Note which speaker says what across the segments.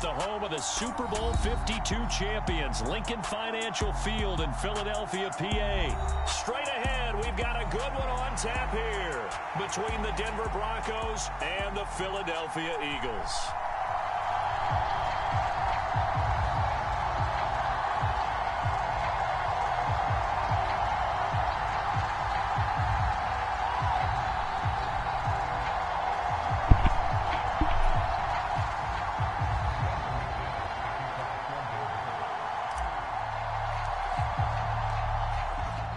Speaker 1: the home of the Super Bowl 52 champions, Lincoln Financial Field in Philadelphia, PA. Straight ahead, we've got a good one on tap here between the Denver Broncos and the Philadelphia Eagles.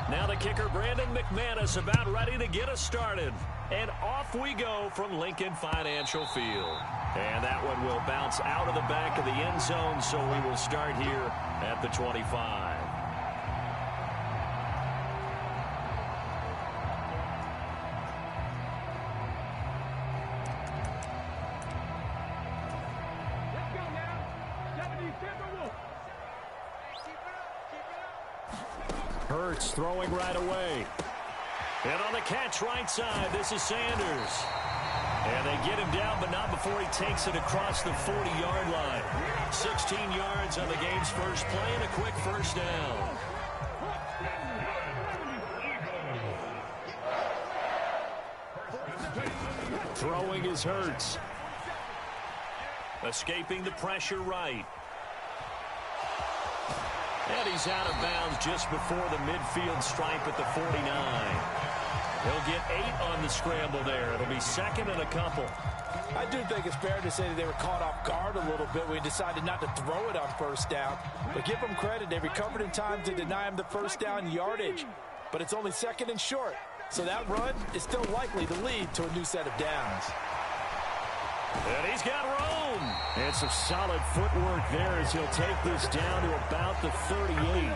Speaker 1: Now the kicker, Brandon McManus, about ready to get us started. And off we go from Lincoln Financial Field. And that one will bounce out of the back of the end zone, so we will start here at the 25. Hurts throwing right away. And on the catch right side, this is Sanders. And they get him down, but not before he takes it across the 40-yard line. 16 yards on the game's first play and a quick first down. Throwing is Hurts. Escaping the pressure right. And he's out of bounds just before the midfield stripe at the 49. He'll get 8 on the scramble there. It'll be second and a couple.
Speaker 2: I do think it's fair to say that they were caught off guard a little bit when he decided not to throw it on first down. But give them credit. They recovered in time to deny him the first down yardage. But it's only second and short. So that run is still likely to lead to a new set of downs.
Speaker 1: And he's got room. And some solid footwork there as he'll take this down to about the 38.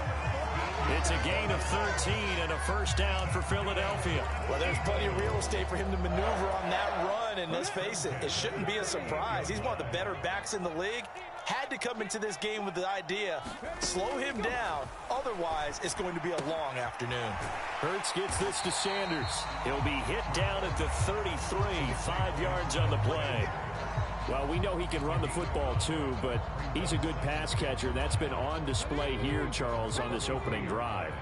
Speaker 1: It's a gain of 13 and a first down for Philadelphia.
Speaker 2: Well, there's plenty of real estate for him to maneuver on that run. And let's face it, it shouldn't be a surprise. He's one of the better backs in the league. Had to come into this game with the idea, slow him down. Otherwise, it's going to be a long afternoon.
Speaker 1: Hurts gets this to Sanders. He'll be hit down at the 33, 5 yards on the play. Well, we know he can run the football too, but he's a good pass catcher. That's been on display here, Charles, on this opening drive.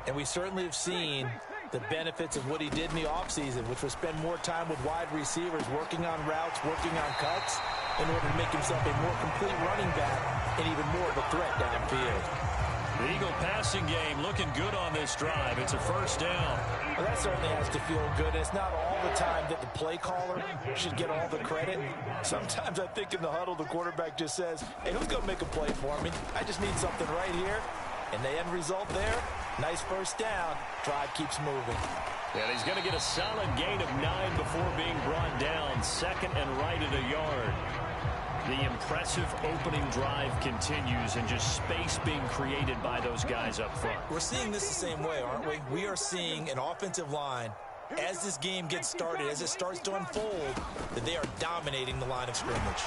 Speaker 2: And we certainly have seen the benefits of what he did in the offseason, which was spend more time with wide receivers, working on routes, working on cuts, in order to make himself a more complete running back and even more of a threat downfield.
Speaker 1: The Eagle passing game looking good on this drive. It's a first down.
Speaker 2: Well, that certainly has to feel good. And it's not all the time that the play caller should get all the credit. Sometimes I think in the huddle, the quarterback just says, hey, who's going to make a play for me? I just need something right here. And the end result there, nice first down. Drive keeps moving.
Speaker 1: And he's going to get a solid gain of 9 before being brought down. Second and right at a yard. The impressive opening drive continues and just space being created by those guys up front.
Speaker 2: We're seeing this the same way, aren't we? We are seeing an offensive line, as this game gets started, as it starts to unfold, that they are dominating the line of scrimmage.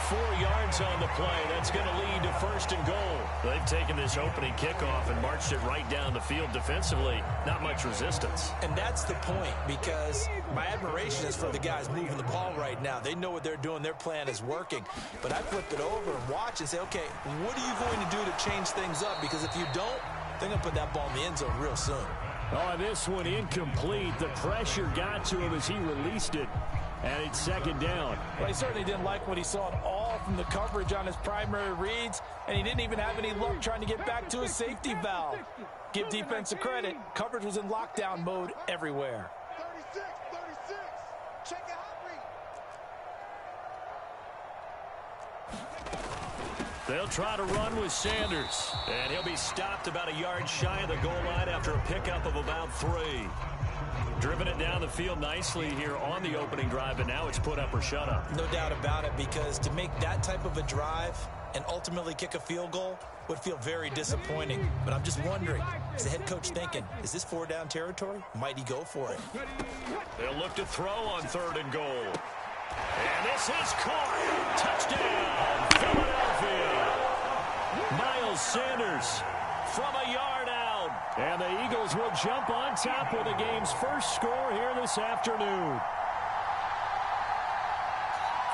Speaker 1: 4 yards on the play. That's going to lead to first and goal. They've taken this opening kickoff and marched it right down the field defensively. Not much resistance.
Speaker 2: And that's the point, because my admiration is for the guys moving the ball right now. They know what they're doing. Their plan is working. But I flip it over and watch and say, okay, what are you going to do to change things up? Because if you don't, they're going to put that ball in the end zone real soon.
Speaker 1: Oh, this one incomplete. The pressure got to him as he released it. And it's second down.
Speaker 2: Well, he certainly didn't like what he saw at all from the coverage on his primary reads, and he didn't even have any luck trying to get back to his safety valve. Give defensive credit. Coverage was in lockdown mode everywhere.
Speaker 3: 36. Check it out.
Speaker 1: They'll try to run with Sanders. And he'll be stopped about a yard shy of the goal line after a pickup of about 3. Driven it down the field nicely here on the opening drive, and now it's put up or shut up.
Speaker 2: No doubt about it, because to make that type of a drive and ultimately kick a field goal would feel very disappointing. But I'm just wondering, is the head coach thinking, is this 4-down territory? Might he go for it?
Speaker 1: They'll look to throw on 3rd and goal. And this is caught. Touchdown, Philadelphia. Miles Sanders from a yard out. And the Eagles will jump on top with the game's first score here this afternoon.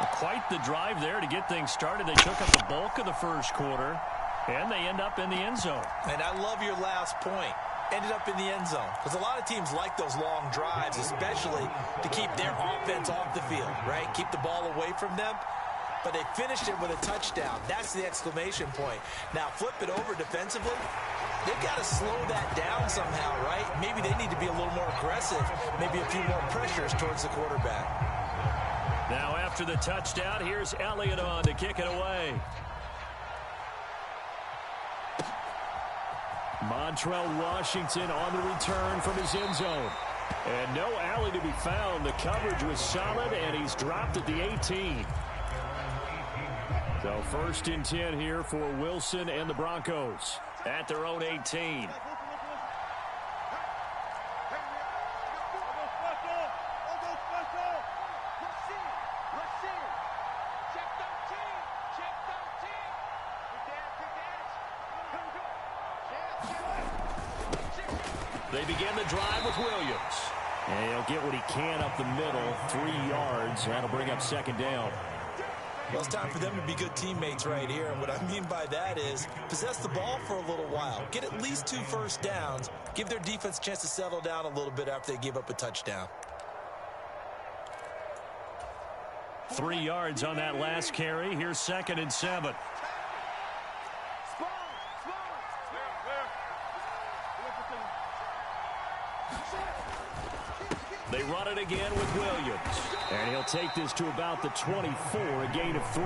Speaker 1: Quite the drive there to get things started. They took up the bulk of the first quarter, and they end up in the end zone.
Speaker 2: And I love your last point. Ended up in the end zone. Because a lot of teams like those long drives, especially to keep their offense off the field, right? Keep the ball away from them. But they finished it with a touchdown. That's the exclamation point. Now, flip it over defensively. They've got to slow that down somehow, right? Maybe they need to be a little more aggressive. Maybe a few more pressures towards the quarterback.
Speaker 1: Now, after the touchdown, here's Elliott on to kick it away. Montrell Washington on the return from his end zone. And no alley to be found. The coverage was solid, and he's dropped at the 18. So 1st and 10 here for Wilson and the Broncos at their own 18. They begin the drive with Williams. And he'll get what he can up the middle, 3 yards. That'll bring up 2nd down.
Speaker 2: Well, it's time for them to be good teammates right here. And what I mean by that is possess the ball for a little while. Get at least 2 first downs. Give their defense a chance to settle down a little bit after they give up a touchdown.
Speaker 1: 3 yards on that last carry. Here's 2nd and 7. They run it again with Williams. And he'll take this to about the 24, a gain of 3.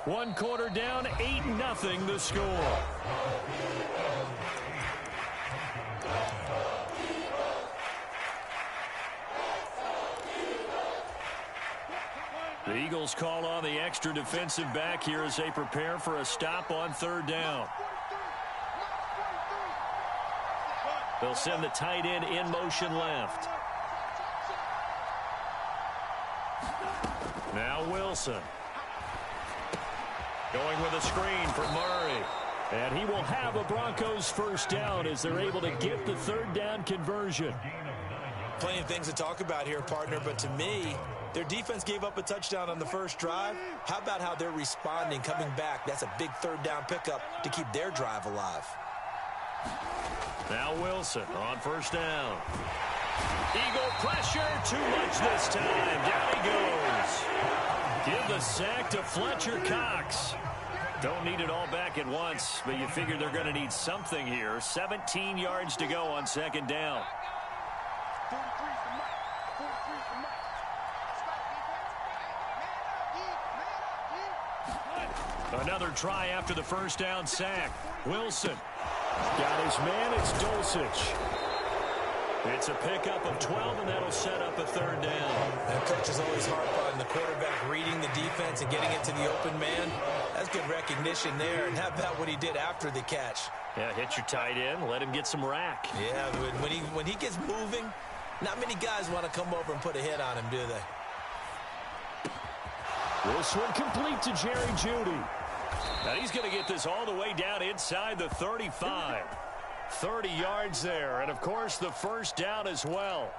Speaker 1: One quarter down, 8-0 the score. The Eagles call on the extra defensive back here as they prepare for a stop on 3rd down. They'll send the tight end in motion left. Now Wilson. Going with a screen for Murray. And he will have a Broncos 1st down as they're able to get the 3rd down conversion.
Speaker 2: Plenty of things to talk about here, partner, but to me, their defense gave up a touchdown on the first drive. How about how they're responding, coming back? That's a big 3rd down pickup to keep their drive alive.
Speaker 1: Now Wilson on 1st down. Eagle pressure, too much this time. Down he goes. Give the sack to Fletcher Cox. Don't need it all back at once, but you figure they're going to need something here. 17 yards to go on 2nd down. Another try after the 1st down sack. Wilson got his man. It's Dulcich. It's a pickup of 12, and that'll set up a 3rd down.
Speaker 2: That coach is always hard on the quarterback reading the defense and getting it to the open man. That's good recognition there. And how about what he did after the catch?
Speaker 1: Yeah, hit your tight end. Let him get some rack.
Speaker 2: Yeah, when he gets moving, not many guys want to come over and put a hit on him, do they?
Speaker 1: This one complete to Jerry Jeudy. Now he's going to get this all the way down inside the 35. 30 yards there, and of course the 1st down as well.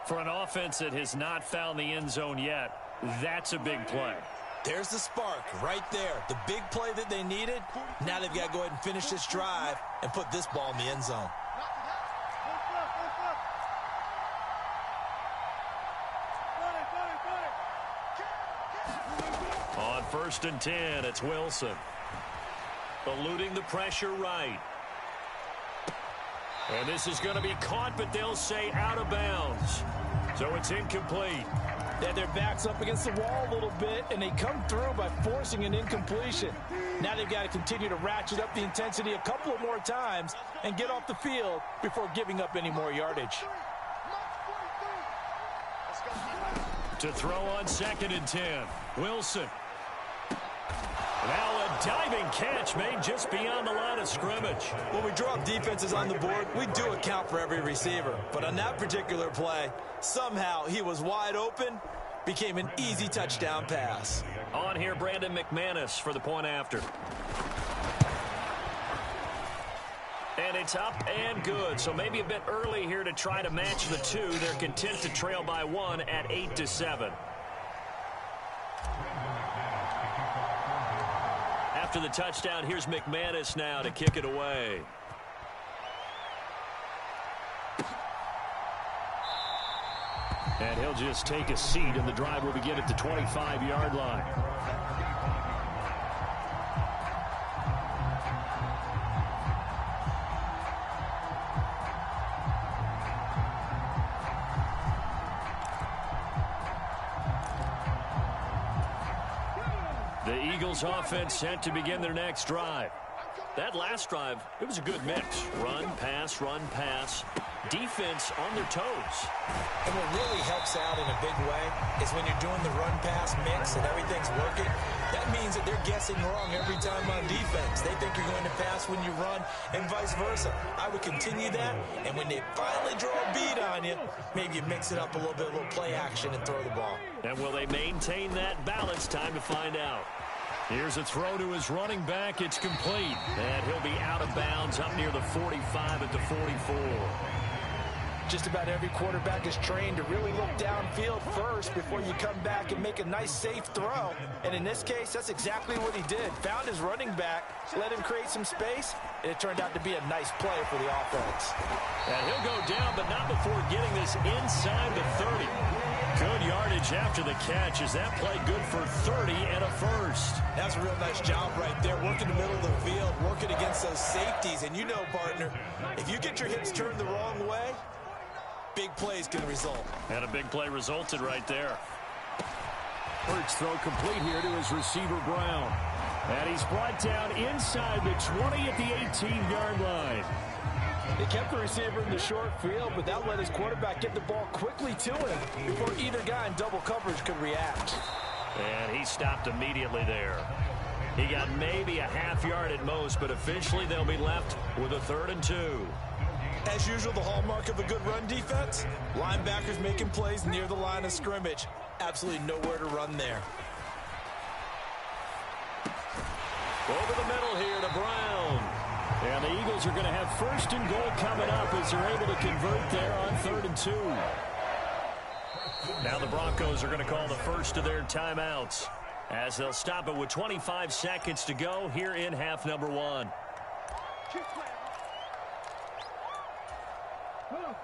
Speaker 1: For an offense that has not found the end zone yet, that's a big play.
Speaker 2: There's the spark right there. The big play that they needed. Now they've got to go ahead and finish this drive and put this ball in the end zone.
Speaker 1: On 1st and 10, it's Wilson. Eluding the pressure right. And this is going to be caught, but they'll say out of bounds. So it's incomplete.
Speaker 4: Yeah, their back's up against the wall a little bit, and they come through by forcing an incompletion. Now they've got to continue to ratchet up the intensity a couple of more times and get off the field before giving up any more yardage.
Speaker 1: To throw on 2nd and 10, Wilson. Now a diving catch made just beyond the line of scrimmage.
Speaker 2: When we drop defenses on the board, we do account for every receiver. But on that particular play, somehow he was wide open, became an easy touchdown pass.
Speaker 1: On here, Brandon McManus for the point after. And it's up and good. So maybe a bit early here to try to match the two. They're content to trail by 1 at 8-7. After the touchdown, here's McManus now to kick it away. And he'll just take a seat, and the drive will begin at the 25-yard line. The Eagles offense set to begin their next drive. That last drive, it was a good mix. Run, pass, defense on their toes.
Speaker 4: And what really helps out in a big way is when you're doing the run-pass mix and everything's working, that means that they're guessing wrong every time on defense. They think you're going to pass when you run and vice versa. I would continue that, and when they finally draw a beat on you, maybe you mix it up a little bit, a little play action and throw the ball.
Speaker 1: And will they maintain that balance? Time to find out. Here's a throw to his running back. It's complete. And he'll be out of bounds up near the 45 at the 44.
Speaker 4: Just about every quarterback is trained to really look downfield first before you come back and make a nice, safe throw. And in this case, that's exactly what he did. Found his running back, let him create some space, and it turned out to be a nice play for the offense.
Speaker 1: And he'll go down, but not before getting this inside the 30. Good yardage after the catch. Is that play good for 30 and a first?
Speaker 4: That's a real nice job right there, working the middle of the field, working against those safeties. And you know, partner, if you get your hips turned the wrong way, big plays can result.
Speaker 1: And a big play resulted right there. Hurts throw complete here to his receiver, Brown. And he's brought down inside the 20 at the 18-yard line.
Speaker 4: They kept the receiver in the short field, but that let his quarterback get the ball quickly to him before either guy in double coverage could react.
Speaker 1: And he stopped immediately there. He got maybe a half yard at most, but officially they'll be left with a 3rd and 2.
Speaker 4: As usual, the hallmark of a good run defense, linebackers making plays near the line of scrimmage. Absolutely nowhere to run there.
Speaker 1: Over the middle here to Brown. And the Eagles are going to have 1st and goal coming up as they're able to convert there on 3rd and 2. Now the Broncos are going to call the first of their timeouts as they'll stop it with 25 seconds to go here in half number 1.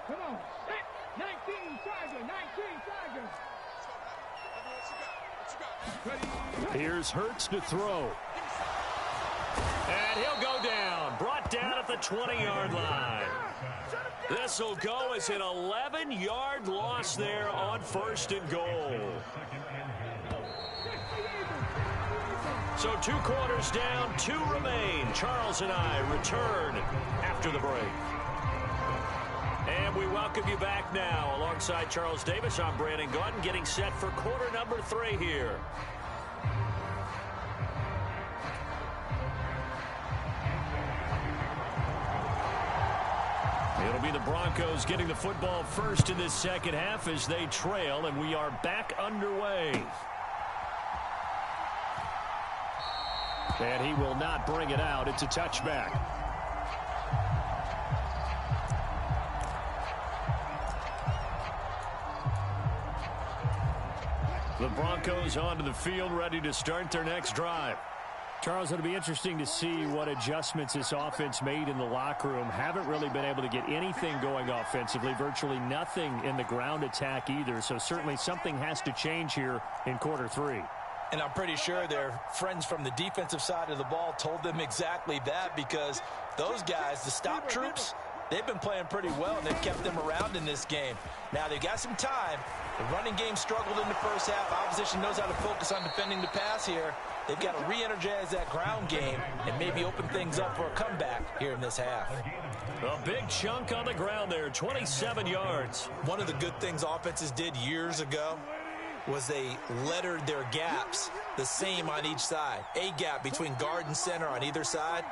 Speaker 5: Come on. 19 Tiger.
Speaker 1: Here's Hurts to throw. And he'll go down. Brought down at the 20-yard line. This will go as an 11-yard loss there on 1st and goal. So 2 quarters down, 2 remain. Charles and I return after the break. And we welcome you back now. Alongside Charles Davis, I'm Brandon Gaudin, getting set for quarter number 3 here. It'll be the Broncos getting the football first in this second half as they trail, and we are back underway. And he will not bring it out. It's a touchback. The Broncos onto the field, ready to start their next drive. Charles, it'll be interesting to see what adjustments this offense made in the locker room. Haven't really been able to get anything going offensively, virtually nothing in the ground attack either. So certainly something has to change here in quarter 3.
Speaker 4: And I'm pretty sure their friends from the defensive side of the ball told them exactly that, because those guys, the stop troops, they've been playing pretty well, and they've kept them around in this game. Now, they've got some time. The running game struggled in the first half. Opposition knows how to focus on defending the pass here. They've got to re-energize that ground game and maybe open things up for a comeback here in this half.
Speaker 1: A big chunk on the ground there, 27 yards.
Speaker 4: One of the good things offenses did years ago was they lettered their gaps the same on each side. A gap between guard and center on either side.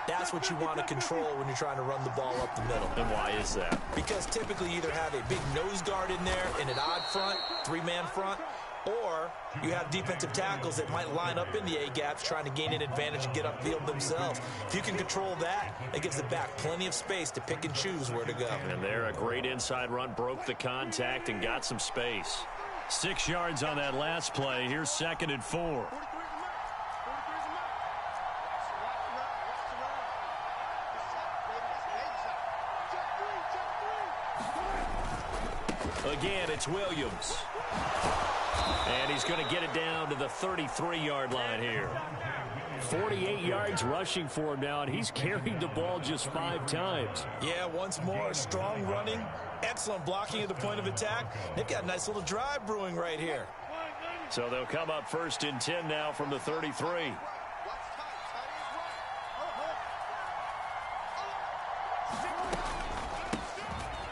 Speaker 4: That's what you want to control when you're trying to run the ball up the middle.
Speaker 1: And why is that?
Speaker 4: Because typically you either have a big nose guard in there in an odd front, 3-man front, or you have defensive tackles that might line up in the A-gaps trying to gain an advantage and get upfield themselves. If you can control that, it gives the back plenty of space to pick and choose where to go.
Speaker 1: And there, a great inside run, broke the contact and got some space. 6 yards on that last play. Here's 2nd and 4. Again, it's Williams. And he's going to get it down to the 33-yard line here. 48 yards rushing for him now, and he's carried the ball just 5 times.
Speaker 4: Yeah, once more, strong running, excellent blocking at the point of attack. They've got a nice little drive brewing right here.
Speaker 1: So they'll come up 1st and 10 now from the 33.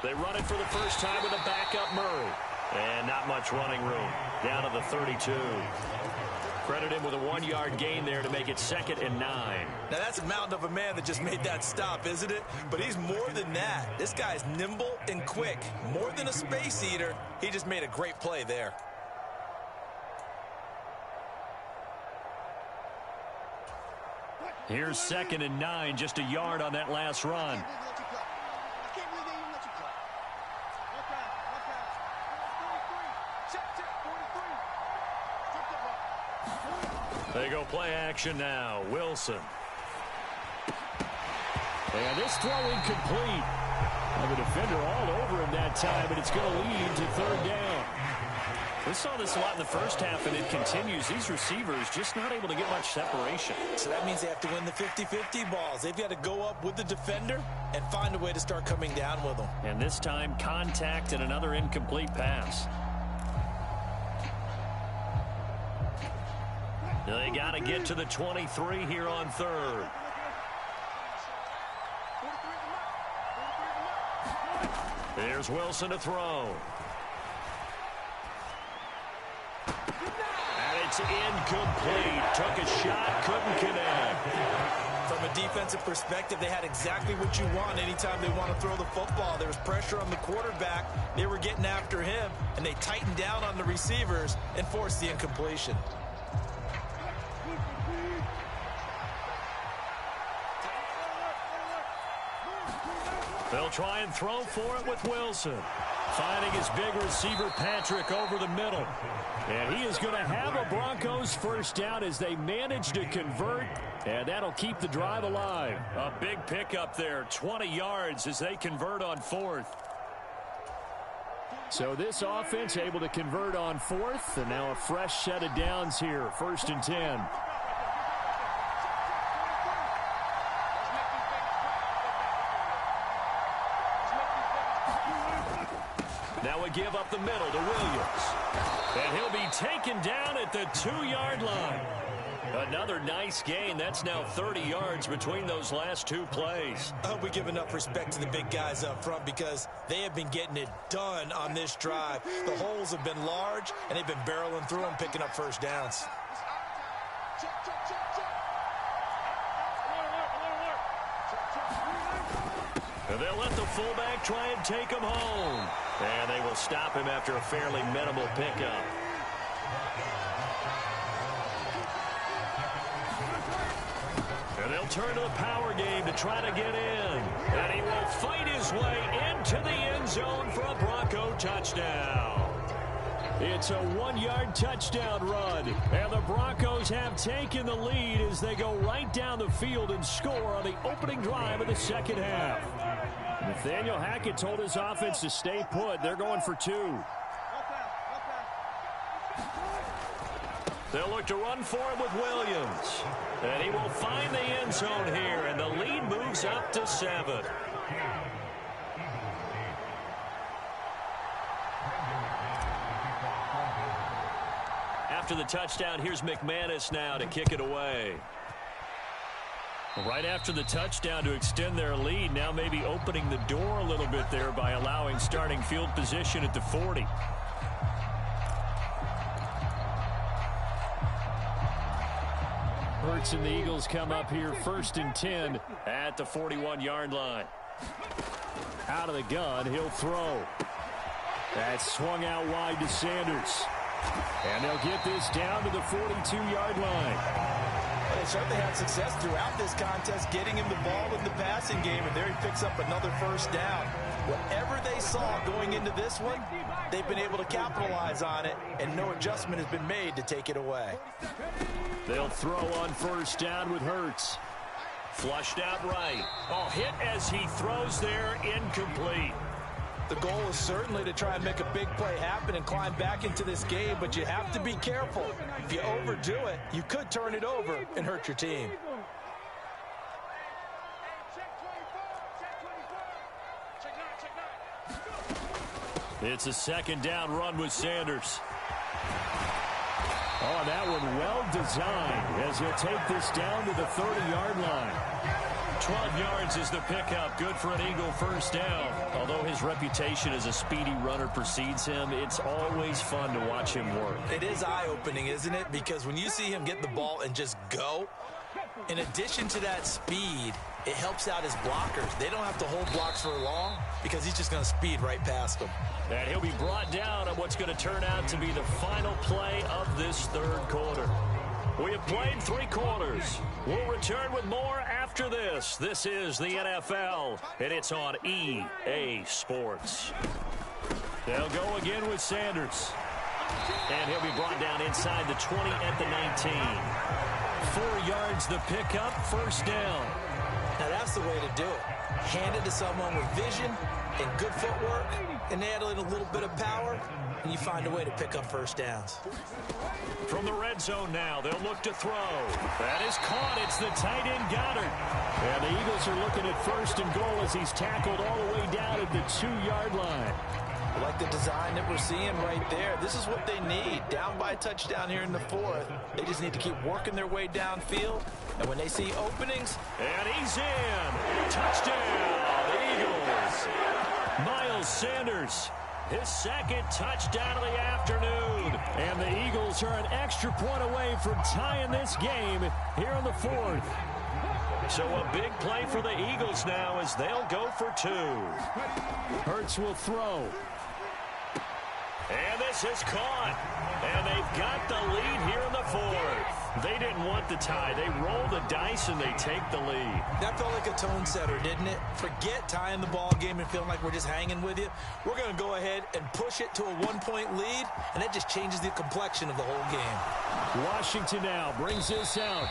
Speaker 1: They run it for the first time with a backup Murray. And not much running room. Down to the 32. Credit him with a 1-yard gain there to make it 2nd and 9.
Speaker 4: Now that's a mountain of a man that just made that stop, isn't it? But he's more than that. This guy's nimble and quick. More than a space eater. He just made a great play there.
Speaker 1: Here's 2nd and 9, just a yard on that last run. They go play action now. Wilson. And this throw incomplete. And the defender all over him that time, but it's going to lead to 3rd down. We saw this a lot in the first half, and it continues. These receivers just not able to get much separation.
Speaker 4: So that means they have to win the 50-50 balls. They've got to go up with the defender and find a way to start coming down with them.
Speaker 1: And this time, contact and another incomplete pass. They got to get to the 23 here on 3rd. There's Wilson to throw. And it's incomplete. Took a shot, couldn't connect.
Speaker 4: From a defensive perspective, they had exactly what you want anytime they want to throw the football. There was pressure on the quarterback. They were getting after him, and they tightened down on the receivers and forced the incompletion.
Speaker 1: They'll try and throw for it with Wilson. Finding his big receiver, Patrick, over the middle. And he is going to have a Broncos first down as they manage to convert. And that'll keep the drive alive. A big pickup there, 20 yards as they convert on 4th. So this offense able to convert on 4th. And now a fresh set of downs here, 1st and 10. Now we give up the middle to Williams. And he'll be taken down at the 2-yard line. Another nice gain. That's now 30 yards between those last 2 plays.
Speaker 4: I hope we give enough respect to the big guys up front because they have been getting it done on this drive. The holes have been large, and they've been barreling through them, picking up first downs.
Speaker 1: And they'll let the fullback try and take him home. And they will stop him after a fairly minimal pickup. And they'll turn to the power game to try to get in. And he will fight his way into the end zone for a Bronco touchdown. It's a 1-yard touchdown run. And the Broncos have taken the lead as they go right down the field and score on the opening drive of the second half. Nathaniel Hackett told his offense to stay put. They're going for 2. They'll look to run for it with Williams. And he will find the end zone here, and the lead moves up to 7. After the touchdown, here's McManus now to kick it away. Right after the touchdown to extend their lead, now maybe opening the door a little bit there by allowing starting field position at the 40. Hurts and the Eagles come up here 1st and 10 at the 41-yard line. Out of the gun, he'll throw. That's swung out wide to Sanders. And they'll get this down to the 42-yard line.
Speaker 4: Well, they certainly had success throughout this contest getting him the ball in the passing game, and there he picks up another first down. Whatever they saw going into this one, they've been able to capitalize on it, and no adjustment has been made to take it away.
Speaker 1: They'll throw on first down with Hurts. Flushed out right. Oh, hit as he throws there, incomplete.
Speaker 4: The goal is certainly to try and make a big play happen and climb back into this game, but you have to be careful. If you overdo it, you could turn it over and hurt your team.
Speaker 1: It's a second down run with Sanders. Oh, that one well designed as he'll take this down to the 30-yard line. 12 yards is the pickup. Good for an Eagle first down. Although his reputation as a speedy runner precedes him, it's always fun to watch him work.
Speaker 4: It is eye-opening, isn't it? Because when you see him get the ball and just go, in addition to that speed, it helps out his blockers. They don't have to hold blocks for long because he's just going to speed right past them.
Speaker 1: And he'll be brought down on what's going to turn out to be the final play of this third quarter. We have played 3 quarters. We'll return with more after this. This is the NFL, and it's on EA Sports. They'll go again with Sanders. And he'll be brought down inside the 20 at the 19. 4 yards the pickup, first down.
Speaker 4: Now that's the way to do it. Hand it to someone with vision and good footwork, and add in a little bit of power, and you find a way to pick up first downs.
Speaker 1: From the red zone now, they'll look to throw. That is caught. It's the tight end Goddard. And the Eagles are looking at first and goal as he's tackled all the way down at the 2-yard line.
Speaker 4: I like the design that we're seeing right there. This is what they need. Down by a touchdown here in the 4th. They just need to keep working their way downfield. And when they see openings.
Speaker 1: And he's in. Touchdown, the Eagles. Miles Sanders, his second touchdown of the afternoon. And the Eagles are an extra point away from tying this game here in the 4th. So a big play for the Eagles now as they'll go for 2. Hurts will throw. And this is caught. And they've got the lead here in the 4th. They didn't want the tie. They roll the dice and they take the lead.
Speaker 4: That felt like a tone setter, didn't it? Forget tying the ball game and feeling like we're just hanging with you. We're going to go ahead and push it to a 1-point lead, and that just changes the complexion of the whole game.
Speaker 1: Washington now brings this out.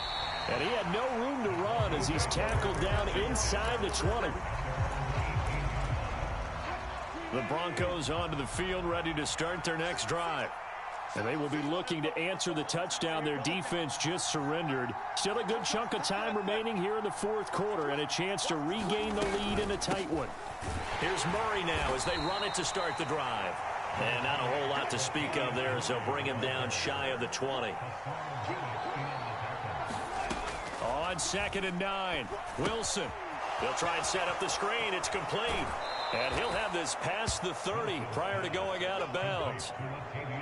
Speaker 1: And he had no room to run as he's tackled down inside the 20. The Broncos onto the field, ready to start their next drive. And they will be looking to answer the touchdown their defense just surrendered. Still a good chunk of time remaining here in the 4th quarter and a chance to regain the lead in a tight one. Here's Murray now as they run it to start the drive. And not a whole lot to speak of there as they'll bring him down shy of the 20. On 2nd and 9, Wilson. They'll try and set up the screen. It's complete. And he'll have this past the 30 prior to going out of bounds.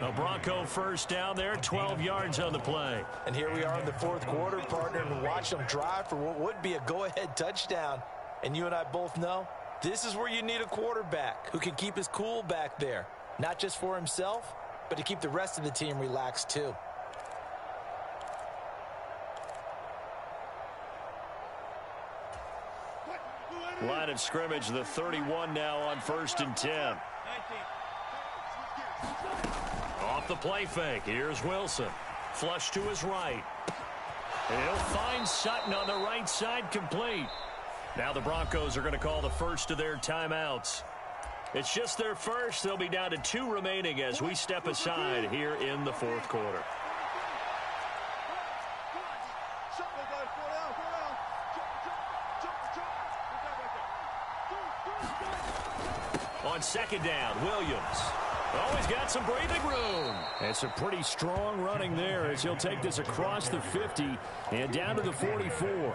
Speaker 1: A Bronco first down there, 12 yards on the play.
Speaker 4: And here we are in the 4th quarter, partner, and watch them drive for what would be a go-ahead touchdown. And you and I both know this is where you need a quarterback who can keep his cool back there. Not just for himself, but to keep the rest of the team relaxed too.
Speaker 1: Line of scrimmage, the 31 now on 1st and 10. Off the play fake, here's Wilson. Flush to his right. He'll find Sutton on the right side, complete. Now the Broncos are going to call the first of their timeouts. It's just their first. They'll be down to 2 remaining as we step aside here in the 4th quarter. On 2nd down, Williams. Oh, he's got some breathing room. And some pretty strong running there as he'll take this across the 50 and down to the 44.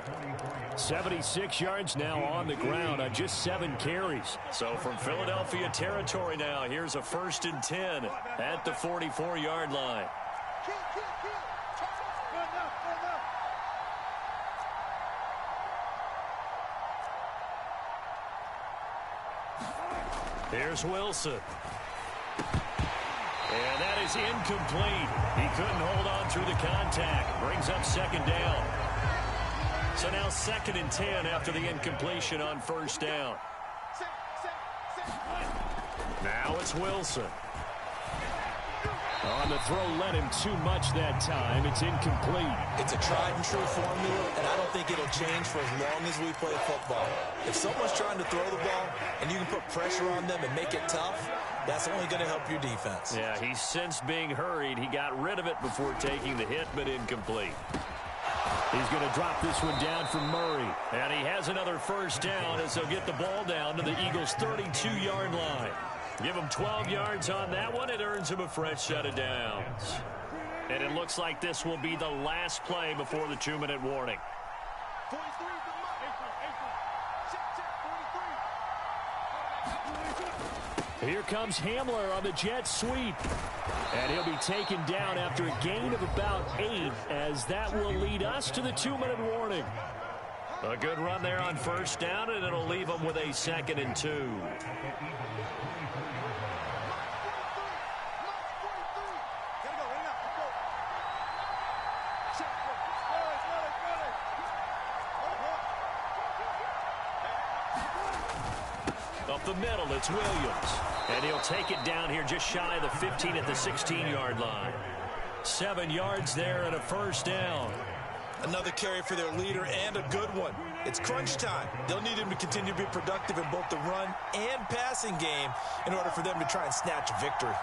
Speaker 1: 76 yards now on the ground on just 7 carries. So from Philadelphia territory now, here's a 1st and 10 at the 44-yard line. Here's Wilson. And that is incomplete. He couldn't hold on through the contact. Brings up second down. So now 2nd and 10 after the incompletion on first down. Now it's Wilson. On the throw, led him too much that time. It's incomplete.
Speaker 4: It's a tried and true formula, and I don't think it'll change for as long as we play football. If someone's trying to throw the ball and you can put pressure on them and make it tough, that's only going to help your defense.
Speaker 1: Yeah, he's since being hurried. He got rid of it before taking the hit, but incomplete. He's going to drop this one down for Murray. And he has another first down as they'll get the ball down to the Eagles' 32-yard line. Give him 12 yards on that one. It earns him a fresh set of downs. And it looks like this will be the last play before the 2-minute warning.
Speaker 3: 43
Speaker 1: Here comes Hamler on the jet sweep. And he'll be taken down after a gain of about 8, as that will lead us to the 2-minute warning. A good run there on first down, and it'll leave them with a 2nd and 2. Up the middle, it's Williams. And he'll take it down here just shy of the 15 at the 16-yard line. 7 yards there and a first down.
Speaker 4: Another carry for their leader and a good one. It's crunch time. They'll need him to continue to be productive in both the run and passing game in order for them to try and snatch a victory.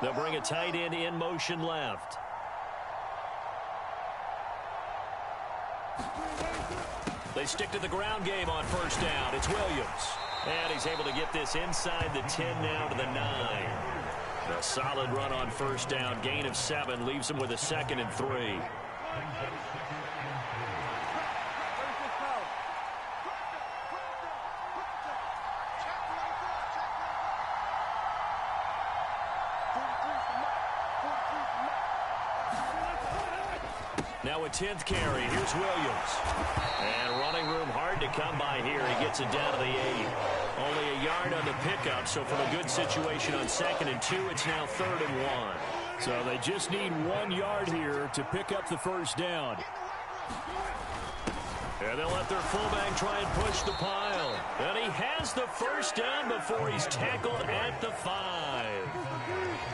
Speaker 1: They'll bring a tight end in motion left. They stick to the ground game on first down. It's Williams. And he's able to get this inside the 10 now to the 9. A solid run on first down. Gain of 7 leaves him with a 2nd and 3. Now a 10th carry. Here's Williams. And running room hard to come by here. He gets it down to the 8. Only a yard on the pickup, so from a good situation on 2nd and 2, it's now 3rd and 1. So they just need 1 yard here to pick up the first down. And they'll let their fullback try and push the pile. And he has the first down before he's tackled at the 5.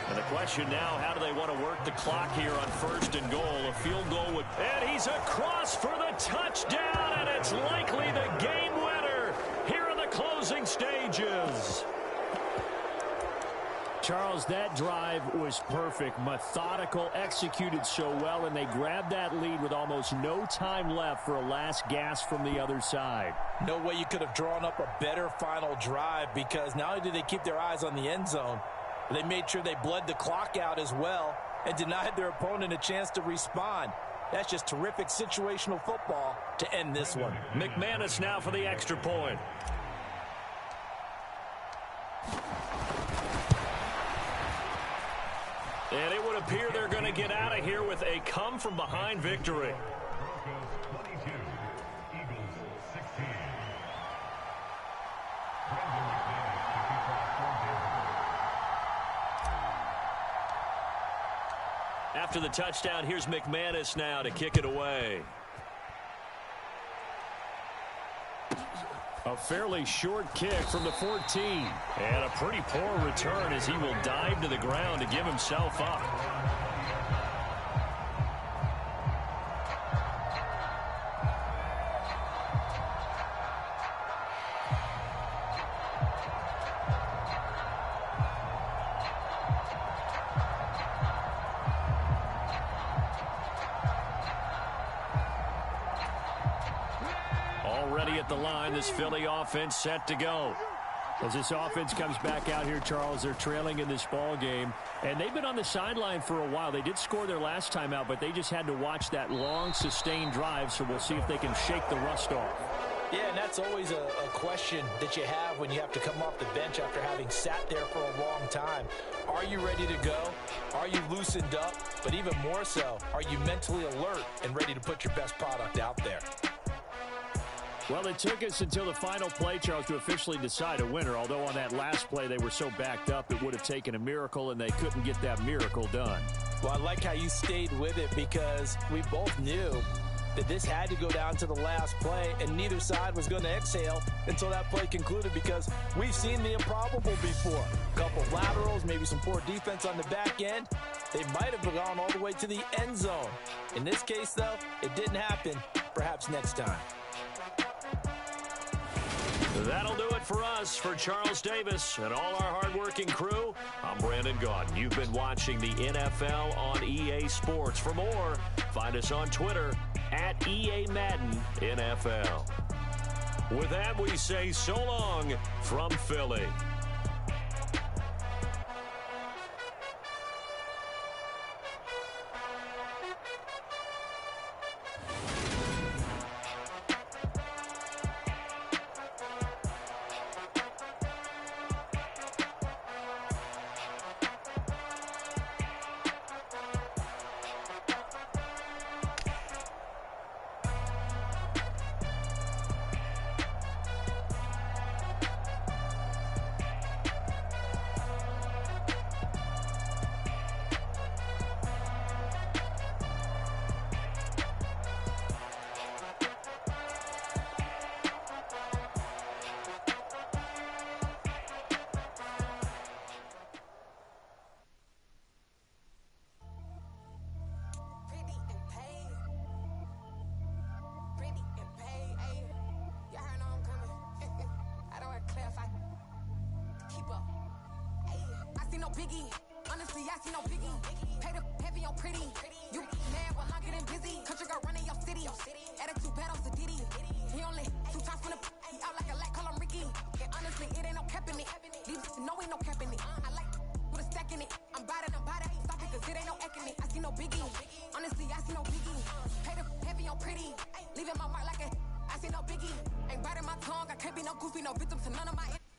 Speaker 1: And the question now, how do they want to work the clock here on 1st and goal? A field goal would... And he's across for the touchdown, and it's likely the game winner here in the closing stages. Charles, that drive was perfect, methodical, executed so well, and they grabbed that lead with almost no time left for a last gasp from the other side.
Speaker 4: No way you could have drawn up a better final drive, because not only did they keep their eyes on the end zone, but they made sure they bled the clock out as well and denied their opponent a chance to respond. That's just terrific situational football to end this one.
Speaker 1: McManus now for the extra point. And it would appear they're going to get out of here with a come-from-behind victory. After the touchdown, here's McManus now to kick it away. A fairly short kick from the 14. And a pretty poor return as he will dive to the ground to give himself up. Already at the line, this Philly offense set to go. As this offense comes back out here, Charles, they're trailing in this ball game, and they've been on the sideline for a while. They did score their last time out, but they just had to watch that long, sustained drive, so we'll see if they can shake the rust off.
Speaker 4: Yeah, and that's always a question that you have when you have to come off the bench after having sat there for a long time. Are you ready to go? Are you loosened up? But even more so, are you mentally alert and ready to put your best product out there?
Speaker 1: Well, it took us until the final play, Charles, to officially decide a winner, although on that last play they were so backed up it would have taken a miracle, and they couldn't get that miracle done.
Speaker 4: Well, I like how you stayed with it because we both knew that this had to go down to the last play, and neither side was going to exhale until that play concluded because we've seen the improbable before. A couple laterals, maybe some poor defense on the back end. They might have gone all the way to the end zone. In this case, though, it didn't happen. Perhaps next time.
Speaker 1: That'll do it for us. For Charles Davis and all our hardworking crew, I'm Brandon Gaudin. You've been watching the NFL on EA Sports. For more, find us on Twitter at EA Madden NFL. With that, we say so long from Philly.
Speaker 6: Biggie, honestly, I see no biggie. Pay the heavy on pretty. You mad while I'm getting busy. Country girl running your city. Attitude bad on Diddy. He only 2 times from the he out like a light, call him Ricky. And honestly, it ain't no cap in it. Leave no ain't no cap in it. I like with a stack in it. I'm bad it. Stop it, cause it ain't no act in it. I see no biggie. Honestly, I see no biggie. Pay the heavy on pretty. Leaving my mark like a I see no biggie. Ain't biting my tongue. I can't be no goofy, no victim to none of my